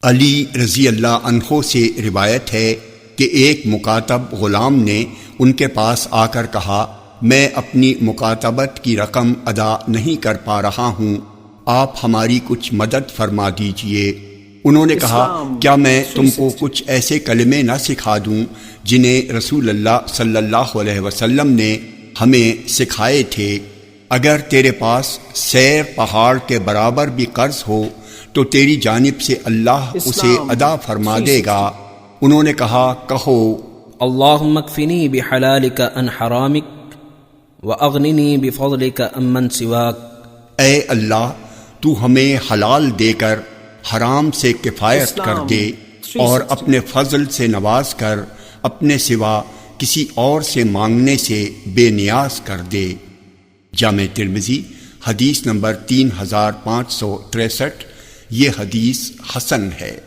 علی رضی اللہ عنہ سے روایت ہے کہ ایک مکاتب غلام نے ان کے پاس آ کر کہا، میں اپنی مکاتبت کی رقم ادا نہیں کر پا رہا ہوں، آپ ہماری کچھ مدد فرما دیجئے۔ انہوں نے کہا، کیا میں تم کو کچھ ایسے کلمے نہ سکھا دوں جنہیں رسول اللہ صلی اللہ علیہ وسلم نے ہمیں سکھائے تھے؟ اگر تیرے پاس سیر پہاڑ کے برابر بھی قرض ہو تو تیری جانب سے اللہ اسے ادا فرما دے گا۔ انہوں نے کہا، کہو، اللہم اکفنی بحلالک عن حرامک واغننی بفضلک عمن سواک۔ اے اللہ، تو ہمیں حلال دے کر حرام سے کفایت کر دے اور اپنے فضل سے نواز کر اپنے سوا کسی اور سے مانگنے سے بے نیاز کر دے۔ جامع ترمذی حدیث نمبر 3563۔ یہ حدیث حسن ہے۔